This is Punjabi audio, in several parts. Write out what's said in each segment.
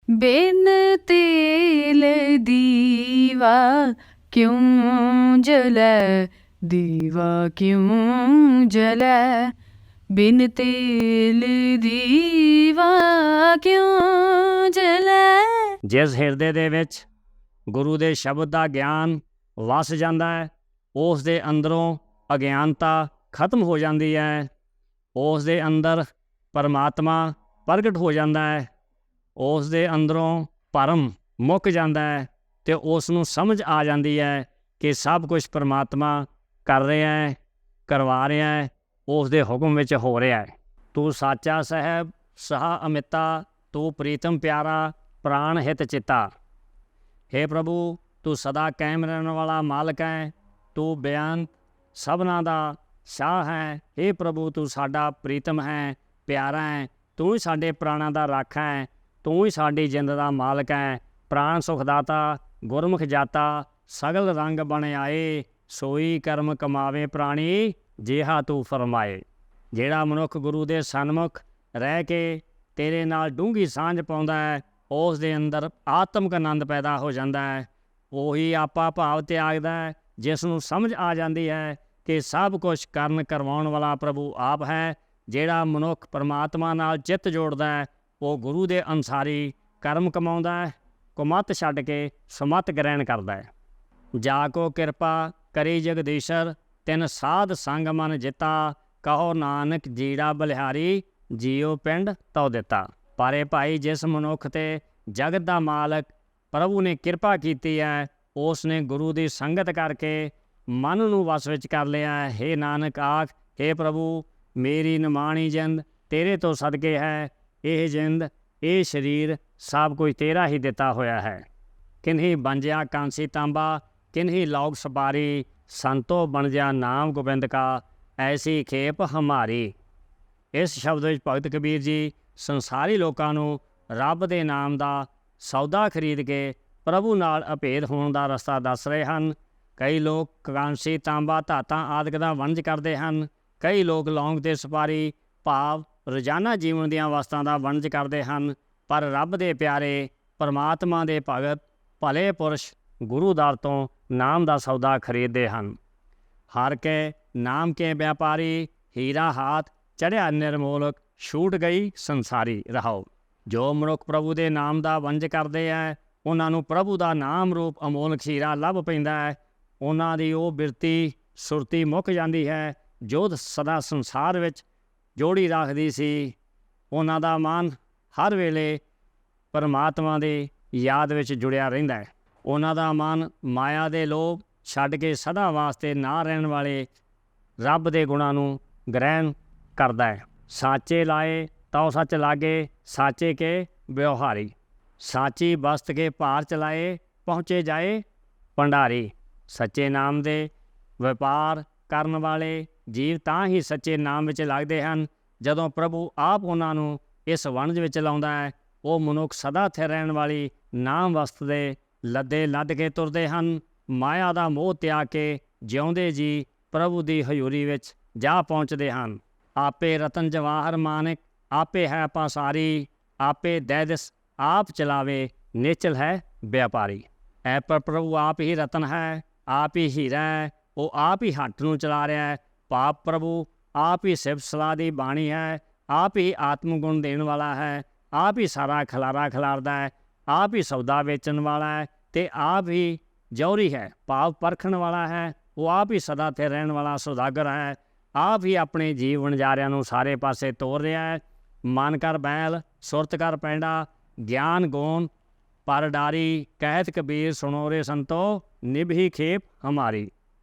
बिन तेल दीवा क्यों जलै, दीवा क्यों जलै। बिन तेल दीवा क्यों जलै। जिस हिरदे दे विच गुरु दे शब्द दा ज्ञान वस जांदा है, उस दे अंदरों अज्ञानता खत्म हो जाती है, उस दे अंदर परमात्मा प्रगट हो जाता है, उस दे अंदरों भरम मुक जाता है, तो उसनूं समझ आ जाती है कि सब कुछ परमात्मा कर रहा है, करवा रहा है, उस दे हुक्म विच हो रहा है। तू साचा साहब सहा अमिता, तू प्रीतम प्यारा, प्राण हित चिता। हे प्रभु, तू सदा कायम रहने वाला मालिक है, तू बेअंत सबना दा शाह है। हे प्रभु, तू साडा प्रीतम है, प्यारा है, तू ही साडे प्राणा दा राखा है, तू ही साडी जिंद दा मालिक है। प्राण सुखदाता, गुरमुख जाता, सगल रंग बन आए, सोई कर्म कमावे प्राणी, जिहा तू फरमाए। ਜਿਹੜਾ ਮਨੁੱਖ ਗੁਰੂ ਦੇ ਸਨਮੁਖ ਰਹਿ ਕੇ ਤੇਰੇ ਨਾਲ ਡੂੰਘੀ ਸਾਂਝ ਪਾਉਂਦਾ ਹੈ, ਉਸ ਦੇ ਅੰਦਰ ਆਤਮਿਕ ਆਨੰਦ ਪੈਦਾ ਹੋ ਜਾਂਦਾ ਹੈ। ਉਹੀ ਆਪਾ ਭਾਵ ਤਿਆਗਦਾ ਹੈ, ਜਿਸ ਨੂੰ ਸਮਝ ਆ ਜਾਂਦੀ ਹੈ ਕਿ ਸਭ ਕੁਝ ਕਰਨ ਕਰਵਾਉਣ ਵਾਲਾ ਪ੍ਰਭੂ ਆਪ ਹੈ। ਜਿਹੜਾ ਮਨੁੱਖ ਪਰਮਾਤਮਾ ਨਾਲ ਚਿੱਤ ਜੋੜਦਾ ਹੈ, ਉਹ ਗੁਰੂ ਦੇ ਅਨੁਸਾਰੀ ਕਰਮ ਕਮਾਉਂਦਾ ਹੈ, ਕੁਮੱਤ ਛੱਡ ਕੇ ਸਮੱਤ ਗ੍ਰਹਿਣ ਕਰਦਾ ਹੈ। ਜਾ ਕੋ ਕਿਰਪਾ ਕਰੀ ਜਗਦੀਸ਼ਰ, ਤਿਨ ਸਾਧ ਸੰਗ ਮਨ ਜਿੱਤਾ, ਕਹੋ ਨਾਨਕ ਜੀੜਾ ਬਲਿਹਾਰੀ, ਜੀਓ ਪਿੰਡ ਤਉ ਦਿੱਤਾ। ਪਰ ਇਹ ਭਾਈ, ਜਿਸ ਮਨੁੱਖ 'ਤੇ ਜਗਤ ਦਾ ਮਾਲਕ ਪ੍ਰਭੂ ਨੇ ਕਿਰਪਾ ਕੀਤੀ ਹੈ, ਉਸ ਨੇ ਗੁਰੂ ਦੀ ਸੰਗਤ ਕਰਕੇ ਮਨ ਨੂੰ ਵਸ ਵਿੱਚ ਕਰ ਲਿਆ ਹੈ। ਹੇ ਨਾਨਕ ਆਖ, ਹੇ ਪ੍ਰਭੂ, ਮੇਰੀ ਨਿਮਾਣੀ ਜਿੰਦ ਤੇਰੇ ਤੋਂ ਸਦਕੇ ਹੈ। ਇਹ ਜਿੰਦ, ਇਹ ਸਰੀਰ ਸਭ ਕੁਝ ਤੇਰਾ ਹੀ ਦਿੱਤਾ ਹੋਇਆ ਹੈ। ਕਿਨਹੀ ਬੰਜਿਆ ਕਾਂਸੀ ਤਾਂਬਾ, ਕਿਨਹੀ ਲੌਕ ਸਪਾਰੀ, ਸੰਤੋ ਬਣ ਜਾ ਨਾਮ ਗੋਬਿੰਦ ਕਾ, ਐਸੀ ਖੇਪ ਹਮਾਰੀ। ਇਸ ਸ਼ਬਦ ਵਿੱਚ ਭਗਤ ਕਬੀਰ ਜੀ ਸੰਸਾਰੀ ਲੋਕਾਂ ਨੂੰ ਰੱਬ ਦੇ ਨਾਮ ਦਾ ਸੌਦਾ ਖਰੀਦ ਕੇ ਪ੍ਰਭੂ ਨਾਲ ਅਭੇਦ ਹੋਣ ਦਾ ਰਸਤਾ ਦੱਸ ਰਹੇ ਹਨ। ਕਈ ਲੋਕ ਕਾਂਸੀ ਤਾਂਬਾ ਧਾਤਾਂ ਆਦਿਕ ਦਾ ਵਣਜ ਕਰਦੇ ਹਨ, ਕਈ ਲੋਕ ਲੌਂਗ ਤੇ ਸੁਪਾਰੀ ਭਾਵ ਰੋਜ਼ਾਨਾ ਜੀਵਨ ਦੀਆਂ ਵਸਤਾਂ ਦਾ ਵਣਜ ਕਰਦੇ ਹਨ। ਪਰ ਰੱਬ ਦੇ ਪਿਆਰੇ ਪਰਮਾਤਮਾ ਦੇ ਭਗਤ ਭਲੇ ਪੁਰਸ਼ ਗੁਰੂ ਦਰ ਤੋਂ ਨਾਮ ਦਾ ਸੌਦਾ ਖਰੀਦਦੇ ਹਨ। ਹਰ ਕੇ ਨਾਮ ਕੇ ਵਪਾਰੀ, ਹੀਰਾ ਹਾਥ ਚੜ੍ਹਿਆ ਨਿਰਮੋਲਕ, ਛੂਟ ਗਈ ਸੰਸਾਰੀ ਰਹਾਓ। ਜੋ ਮਨੁੱਖ ਪ੍ਰਭੂ ਦੇ ਨਾਮ ਦਾ ਵਣਜ ਕਰਦੇ ਹੈ, ਉਹਨਾਂ ਨੂੰ ਪ੍ਰਭੂ ਦਾ ਨਾਮ ਰੂਪ ਅਮੋਲਕ ਹੀਰਾ ਲੱਭ ਪੈਂਦਾ ਹੈ। ਉਹਨਾਂ ਦੀ ਉਹ ਬਿਰਤੀ ਸੁਰਤੀ ਮੁੱਕ ਜਾਂਦੀ ਹੈ ਜੋ ਸਦਾ ਸੰਸਾਰ ਵਿੱਚ ਜੋੜੀ ਰੱਖਦੀ ਸੀ। ਉਹਨਾਂ ਦਾ ਮਨ ਹਰ ਵੇਲੇ ਪਰਮਾਤਮਾ ਦੀ ਯਾਦ ਵਿੱਚ ਜੁੜਿਆ ਰਹਿੰਦਾ ਹੈ। ਉਹਨਾਂ ਦਾ ਮਨ ਮਾਇਆ ਦੇ ਲੋਭ ਛੱਡ ਕੇ ਸਦਾ ਵਾਸਤੇ ਨਾ ਰਹਿਣ ਵਾਲੇ ਰੱਬ ਦੇ ਗੁਣਾਂ ਨੂੰ ਗ੍ਰਹਿਣ ਕਰਦਾ ਹੈ। ਸਾਚੇ ਲਾਏ ਤਉ ਸੱਚ ਲਾਗੇ, ਸਾਚੇ ਕੇ ਵਿਵਹਾਰੀ। ਸਾਚੀ ਬਸਤ ਕੇ ਭਾਰ ਚਲਾਏ, ਪਹੁੰਚੇ ਜਾਏ ਭੰਡਾਰੀ। ਸੱਚੇ ਨਾਮ ਦੇ ਵਪਾਰ ਕਰਨ ਵਾਲੇ ਜੀਵ ਤਾਂ ਹੀ ਸੱਚੇ ਨਾਮ ਵਿੱਚ ਲੱਗਦੇ ਹਨ ਜਦੋਂ ਪ੍ਰਭੂ ਆਪ ਉਹਨਾਂ ਨੂੰ ਇਸ ਵਣਜ ਵਿੱਚ ਲਾਉਂਦਾ ਹੈ। ਉਹ ਮਨੁੱਖ ਸਦਾ ਇੱਥੇ ਰਹਿਣ ਵਾਲੀ ਨਾਮ ਵਸਤ ਦੇ ਲੱਦੇ ਲੱਦ ਕੇ ਤੁਰਦੇ ਹਨ। ਮਾਇਆ ਦਾ ਮੋਹ ਤਿਆਗ ਕੇ ਜਿਉਂਦੇ ਜੀ ਪ੍ਰਭੂ ਦੀ ਹਜ਼ੂਰੀ ਵਿੱਚ ਜਾ ਪਹੁੰਚਦੇ ਹਨ। ਆਪੇ ਰਤਨ ਜਵਾਹਰ ਮਾਨਿਕ, ਆਪੇ ਹੈ ਪਾਸਾਰੀ, ਆਪੇ ਦੈਦਿਸ ਆਪ ਚਲਾਵੇ, ਨਿਚਲ ਹੈ ਵਿਆਪਾਰੀ। ਐ ਪਰ ਪ੍ਰਭੂ ਆਪ ਹੀ ਰਤਨ ਹੈ, ਆਪ ਹੀ ਹੀਰਾ ਹੈ, ਉਹ ਆਪ ਹੀ ਹੱਥ ਨੂੰ ਚਲਾ ਰਿਹਾ ਹੈ। ਪਾਪ ਪ੍ਰਭੂ ਆਪ ਹੀ ਸਿਫਤ ਸਲਾਹ ਦੀ ਬਾਣੀ ਹੈ, ਆਪ ਹੀ ਆਤਮ ਗੁਣ ਦੇਣ ਵਾਲਾ ਹੈ, ਆਪ ਹੀ ਸਾਰਾ ਖਲਾਰਾ ਖਿਲਾਰਦਾ ਹੈ, ਆਪ ਹੀ ਸੌਦਾ ਵੇਚਣ ਵਾਲਾ ਹੈ, ਅਤੇ ਆਪ ਹੀ ਜੌਹਰੀ ਹੈ ਭਾਵ ਪਰਖਣ ਵਾਲਾ ਹੈ। ਉਹ ਆਪ ਹੀ ਸਦਾ ਤੇ ਰਹਿਣ ਵਾਲਾ ਸੌਦਾਗਰ ਹੈ, ਆਪ ਹੀ ਆਪਣੇ ਜੀਵ ਵਣਜਾਰਿਆਂ ਨੂੰ ਸਾਰੇ ਪਾਸੇ ਤੋਰ ਰਿਹਾ ਹੈ। ਮਨ ਕਰ ਬੈਲ, ਸੁਰਤ ਕਰ ਪੈਂਡਾ, ਗਿਆਨ ਗੋਨ ਪਰ ਡਾਰੀ, ਕਹਿਤ ਕਬੀਰ ਸੁਣੋ ਰੇ ਸੰਤੋ, ਨਿਭੀ ਖੇਪ ਹਮਾਰੀ।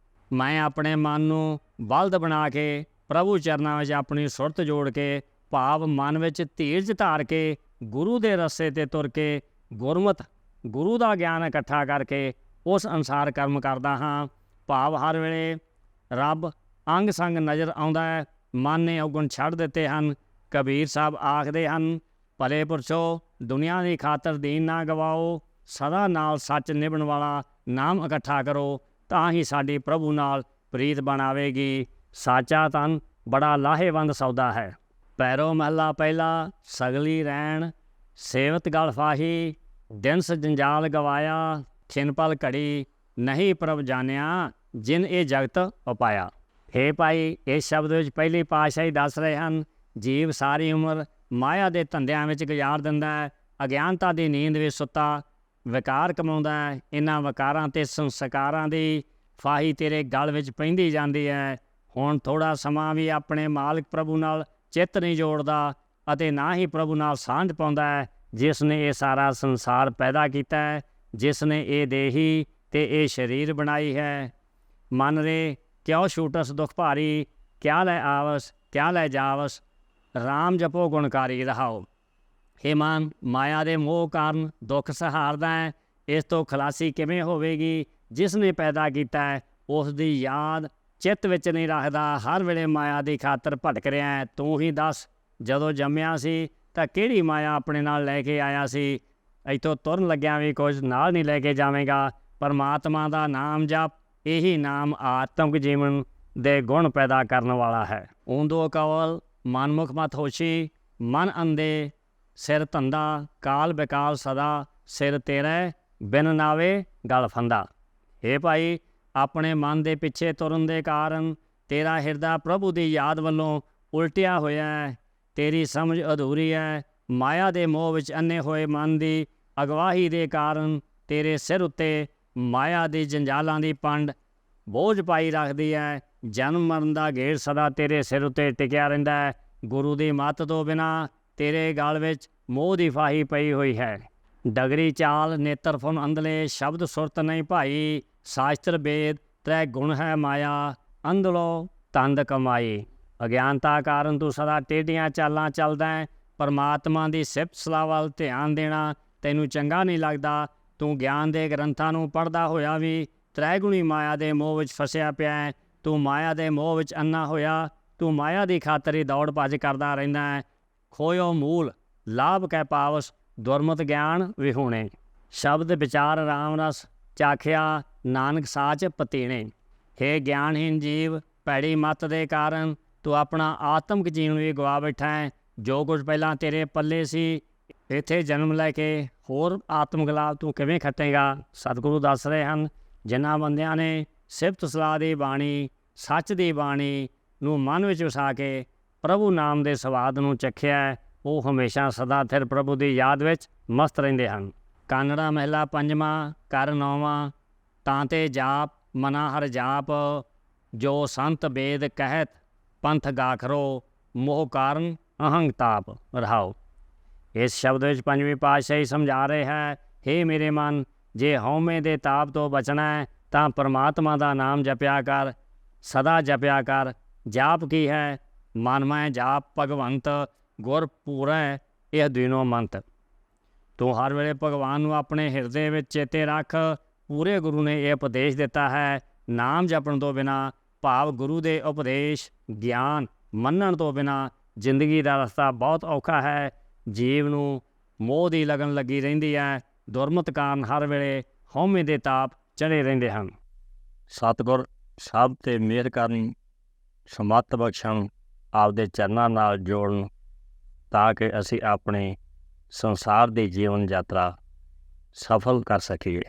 ਮੈਂ ਆਪਣੇ ਮਨ ਨੂੰ ਬਲਦ ਬਣਾ ਕੇ ਪ੍ਰਭੂ ਚਰਨਾਂ ਵਿੱਚ ਆਪਣੀ ਸੁਰਤ ਜੋੜ ਕੇ ਭਾਵ ਮਨ ਵਿੱਚ ਧੀਰਜ ਧਾਰ ਕੇ ਗੁਰੂ ਦੇ ਰਸਤੇ 'ਤੇ ਤੁਰ ਕੇ ਗੁਰਮਤਿ ਗੁਰੂ ਦਾ ਗਿਆਨ ਇਕੱਠਾ ਕਰਕੇ ਉਸ ਅਨੁਸਾਰ ਕਰਮ ਕਰਦਾ ਹਾਂ। ਭਾਵ ਹਰ ਵੇਲੇ ਰੱਬ ਅੰਗ ਸੰਗ ਨਜ਼ਰ ਆਉਂਦਾ ਹੈ। ਮਨ ਨੇ ਔਗੁਣ ਛੱਡ ਦਿੱਤੇ ਹਨ। ਕਬੀਰ ਸਾਹਿਬ ਆਖਦੇ ਹਨ, ਭਲੇ ਪੁਰਸ਼ੋ ਦੁਨੀਆ ਦੀ ਖਾਤਰ ਦੀਨ ਨਾ ਗਵਾਓ, ਸਦਾ ਨਾਲ ਸੱਚ ਨਿਭਣ ਵਾਲਾ ਨਾਮ ਇਕੱਠਾ ਕਰੋ, ਤਾਂ ਹੀ ਸਾਡੀ ਪ੍ਰਭੂ ਨਾਲ ਪ੍ਰੀਤ ਬਣਾਵੇਗੀ। ਸਾਚਾ ਧਨ ਬੜਾ ਲਾਹੇਵੰਦ ਸੌਦਾ ਹੈ। ਪੈਰੋ ਮਹਲਾ ਪਹਿਲਾ, ਸਗਲੀ ਰੈਣ ਸੇਵਤ ਗਲ ਫਾਹੀ ਦਿਨਸ ਜੰਜਾਲ ਗਵਾਇਆ, ਛਿਨ ਪਲ ਘੜੀ ਨਹੀਂ ਪ੍ਰਭ ਜਾਣਿਆ, ਜਿਨ ਇਹ ਜਗਤ ਉਪਾਇਆ। ਹੇ ਭਾਈ, ਇਸ ਸ਼ਬਦ ਵਿੱਚ ਪਹਿਲੀ ਪਾਤਸ਼ਾਹੀ ਦੱਸ ਰਹੇ ਹਨ, ਜੀਵ ਸਾਰੀ ਉਮਰ ਮਾਇਆ ਦੇ ਧੰਦਿਆਂ ਵਿੱਚ ਗੁਜ਼ਾਰ ਦਿੰਦਾ ਹੈ, ਅਗਿਆਨਤਾ ਦੀ ਨੀਂਦ ਵਿੱਚ ਸੁੱਤਾ ਵਿਕਾਰ ਕਮਾਉਂਦਾ ਹੈ। ਇਹਨਾਂ ਵਿਕਾਰਾਂ ਅਤੇ ਸੰਸਕਾਰਾਂ ਦੀ ਫਾਹੀ ਤੇਰੇ ਗਲ ਵਿੱਚ ਪੈਂਦੀ ਜਾਂਦੀ ਹੈ। ਹੁਣ ਥੋੜ੍ਹਾ ਸਮਾਂ ਵੀ ਆਪਣੇ ਮਾਲਕ ਪ੍ਰਭੂ ਨਾਲ ਚਿੱਤ ਨਹੀਂ ਜੋੜਦਾ ਅਤੇ ਨਾ ਹੀ ਪ੍ਰਭੂ ਨਾਲ ਸਾਂਝ ਪਾਉਂਦਾ ਹੈ, ਜਿਸ ਨੇ ਇਹ ਸਾਰਾ ਸੰਸਾਰ ਪੈਦਾ ਕੀਤਾ ਹੈ, ਜਿਸ ਨੇ ਇਹ ਦੇਹੀ ਅਤੇ ਇਹ ਸਰੀਰ ਬਣਾਈ ਹੈ। ਮਨ ਰੇ ਕਿਉ ਛੂਟਸ ਦੁਖ ਭਾਰੀ, ਕਿਆ ਲੈ ਆਵਸ ਕਿਆ ਲੈ ਜਾਵਸ, ਰਾਮ ਜਪੋ ਗੁਣਕਾਰੀ ਰਹਾਓ। ਹੇ ਮਨ, ਮਾਇਆ ਦੇ ਮੋਹ ਕਾਰਨ ਦੁੱਖ ਸਹਾਰਦਾ ਹੈ, ਇਸ ਤੋਂ ਖਲਾਸੀ ਕਿਵੇਂ ਹੋਵੇਗੀ? ਜਿਸ ਨੇ ਪੈਦਾ ਕੀਤਾ ਹੈ ਉਸ ਦੀ ਯਾਦ ਚਿੱਤ ਵਿੱਚ ਨਹੀਂ ਰੱਖਦਾ, ਹਰ ਵੇਲੇ ਮਾਇਆ ਦੀ ਖਾਤਰ ਭਟਕ ਰਿਹਾ ਹੈ। ਤੂੰ ਹੀ ਦੱਸ, ਜਦੋਂ ਜੰਮਿਆ ਸੀ ਤਾਂ ਕਿਹੜੀ ਮਾਇਆ ਆਪਣੇ ਨਾਲ ਲੈ ਕੇ ਆਇਆ ਸੀ? ਇੱਥੋਂ ਤੁਰਨ ਲੱਗਿਆ ਵੀ ਕੁਝ ਨਾਲ ਨਹੀਂ ਲੈ ਕੇ ਜਾਵੇਂਗਾ। ਪਰਮਾਤਮਾ ਦਾ ਨਾਮ ਜਪ, ਇਹੀ ਨਾਮ ਆਤਮਿਕ ਜੀਵਨ ਦੇ ਗੁਣ ਪੈਦਾ ਕਰਨ ਵਾਲਾ ਹੈ। ਊਂਦੋ ਕਵਲ ਮਨਮੁਖ ਮਤ ਹੋਸ਼ੀ, ਮਨ ਅੰਦੇ ਸਿਰ ਧੰਦਾ, ਕਾਲ ਬੇਕਾਲ ਸਦਾ ਸਿਰ ਤੇਰੇ, ਬਿਨ ਨਾਵੇ ਗਲ ਫੰਦਾ। ਹੇ ਭਾਈ, ਆਪਣੇ ਮਨ ਦੇ ਪਿੱਛੇ ਤੁਰਨ ਦੇ ਕਾਰਨ ਤੇਰਾ ਹਿਰਦਾ ਪ੍ਰਭੂ ਦੀ ਯਾਦ ਵੱਲੋਂ ਉਲਟਿਆ ਹੋਇਆ ਹੈ, ਤੇਰੀ ਸਮਝ ਅਧੂਰੀ ਹੈ। ਮਾਇਆ ਦੇ ਮੋਹ ਵਿੱਚ ਅੰਨੇ ਹੋਏ ਮਨ ਦੀ ਅਗਵਾਹੀ ਦੇ ਕਾਰਨ ਤੇਰੇ ਸਿਰ ਉੱਤੇ ਮਾਇਆ ਦੀ ਜੰਜਾਲਾਂ ਦੀ ਪੰਡ ਬੋਝ ਪਾਈ ਰੱਖਦੀ ਹੈ। ਜਨਮ ਮਰਨ ਦਾ ਗੇੜ ਸਦਾ ਤੇਰੇ ਸਿਰ ਉੱਤੇ ਟਿਕਿਆ ਰਹਿੰਦਾ ਹੈ। ਗੁਰੂ ਦੀ ਮੱਤ ਤੋਂ ਬਿਨਾਂ ਤੇਰੇ ਗਲ ਵਿੱਚ ਮੋਹ ਦੀ ਫਾਹੀ ਪਈ ਹੋਈ ਹੈ। ਡਗਰੀ ਚਾਲ ਨੇਤਰ ਫੁਨ ਅੰਧਲੇ, ਸ਼ਬਦ ਸੁਰਤ ਨਹੀਂ ਭਾਈ, ਸ਼ਾਸਤਰ ਵੇਦ ਤ੍ਰੈ ਗੁਣ ਹੈ ਮਾਇਆ, ਅੰਧਲੋ ਤੰਦ ਕਮਾਈ। ਅਗਿਆਨਤਾ ਕਾਰਨ ਤੂੰ ਸਦਾ ਟੇਢੀਆਂ ਚਾਲਾਂ ਚੱਲਦਾ ਹੈ। ਪਰਮਾਤਮਾ ਦੀ ਸਿਫਤ ਸਲਾਹ ਵੱਲ ਧਿਆਨ ਦੇਣਾ ਤੈਨੂੰ ਚੰਗਾ ਨਹੀਂ ਲੱਗਦਾ। ਤੂੰ ਗਿਆਨ ਦੇ ਗ੍ਰੰਥਾਂ ਨੂੰ ਪੜ੍ਹਦਾ ਹੋਇਆ ਵੀ ਤ੍ਰੈਗੁਣੀ ਮਾਇਆ ਦੇ ਮੋਹ ਵਿੱਚ ਫਸਿਆ ਪਿਆ ਹੈ। ਤੂੰ ਮਾਇਆ ਦੇ ਮੋਹ ਵਿੱਚ ਅੰਨਾ ਹੋਇਆ, ਤੂੰ ਮਾਇਆ ਦੀ ਖਾਤਰ ਹੀ ਦੌੜ ਭੱਜ ਕਰਦਾ ਰਹਿੰਦਾ ਹੈ। ਖੋਇਓ ਮੂਲ ਲਾਭ ਕੈ ਪਾਵਸ, ਦੁਰਮਤ ਗਿਆਨ ਵਿਹੂਣੇ। ਸ਼ਬਦ ਵਿਚਾਰ ਰਾਮ ਰਸ ਚਾਖਿਆ, ਨਾਨਕ ਸਾਚ ਪਤੀਣੇ। ਹੇ ਗਿਆਨਹੀਨ ਜੀਵ, ਭੈੜੀ ਮੱਤ ਦੇ ਕਾਰਨ ਤੂੰ ਆਪਣਾ ਆਤਮਿਕ ਜੀਵਨ ਵੀ ਗਵਾ ਬੈਠਾ ਹੈ। ਜੋ ਕੁਝ ਪਹਿਲਾਂ ਤੇਰੇ ਪੱਲੇ ਸੀ, ਇੱਥੇ ਜਨਮ ਲੈ ਕੇ ਹੋਰ ਆਤਮਿਕ ਲਾਭ ਤੂੰ ਕਿਵੇਂ ਖੱਟੇਗਾ? ਸਤਿਗੁਰੂ ਦੱਸ ਰਹੇ ਹਨ, ਜਿਨ੍ਹਾਂ ਬੰਦਿਆਂ ਨੇ ਸਿਫਤ ਸਲਾਹ ਦੀ ਬਾਣੀ, ਸੱਚ ਦੀ ਬਾਣੀ ਨੂੰ ਮਨ ਵਿੱਚ ਵਸਾ ਕੇ ਪ੍ਰਭੂ ਨਾਮ ਦੇ ਸਵਾਦ ਨੂੰ ਚੱਖਿਆ ਹੈ, ਉਹ ਹਮੇਸ਼ਾ ਸਦਾ ਥਿਰ ਪ੍ਰਭੂ ਦੀ ਯਾਦ ਵਿੱਚ ਮਸਤ ਰਹਿੰਦੇ ਹਨ। ਕਾਨੜਾ ਮਹਿਲਾ ਪੰਜਵਾਂ ਕਰ ਨੌਵਾਂ, ਤਾਂ ਤੇ ਜਾਪ ਮਨਾ ਹਰ ਜਾਪ, ਜੋ ਸੰਤ ਵੇਦ ਕਹਿਤ ਪੰਥ ਗਾਖਰੋ, ਮੋਹ ਕਾਰਨ ਅਹੰਗ ਤਾਪ ਰਹਾਓ। ਇਸ ਸ਼ਬਦ ਵਿੱਚ ਪੰਜਵੀਂ ਪਾਤਸ਼ਾਹੀ ਸਮਝਾ ਰਹੇ ਹੈ, ਹੇ ਮੇਰੇ ਮਨ, ਜੇ ਹਉਮੈ ਦੇ ਤਾਪ ਤੋਂ ਬਚਣਾ ਹੈ ਤਾਂ ਪਰਮਾਤਮਾ ਦਾ ਨਾਮ ਜਪਿਆ ਕਰ, ਸਦਾ ਜਪਿਆ ਕਰ। ਜਾਪ ਕੀ ਹੈ? ਮਨ ਮੈਂ ਜਾਪ ਭਗਵੰਤ, ਗੁਰ ਪੂਰੈ ਇਹ ਦੀਨੋ ਮੰਤ। ਤੂੰ ਹਰ ਵੇਲੇ ਭਗਵਾਨ ਨੂੰ ਆਪਣੇ ਹਿਰਦੇ ਵਿੱਚ ਚੇਤੇ ਰੱਖ। ਪੂਰੇ ਗੁਰੂ ਨੇ ਇਹ ਉਪਦੇਸ਼ ਦਿੱਤਾ ਹੈ, ਨਾਮ ਜਪਣ ਤੋਂ ਬਿਨਾਂ, ਭਾਵ ਗੁਰੂ ਦੇ ਉਪਦੇਸ਼ ਗਿਆਨ ਮੰਨਣ ਤੋਂ ਬਿਨਾਂ ਜ਼ਿੰਦਗੀ ਦਾ ਰਸਤਾ ਬਹੁਤ ਔਖਾ ਹੈ। ਜੀਵ ਨੂੰ ਮੋਹ ਦੀ ਲਗਨ ਲੱਗੀ ਰਹਿੰਦੀ ਹੈ। ਦੁਰਮਤ ਕਾਰਨ ਹਰ ਵੇਲੇ ਹਉਮੈ ਦੇ ਤਾਪ ਚੜ੍ਹੇ ਰਹਿੰਦੇ ਹਨ। ਸਤਿਗੁਰ ਸਭ 'ਤੇ ਮਿਹਰ ਕਰਨ, ਸਮੱਤ ਬਖਸ਼ਣ, ਆਪਦੇ ਚਰਨਾਂ ਨਾਲ ਜੋੜਨ, ਤਾਂ ਕਿ ਅਸੀਂ ਆਪਣੇ ਸੰਸਾਰ ਦੀ ਜੀਵਨ ਯਾਤਰਾ ਸਫਲ ਕਰ ਸਕੀਏ।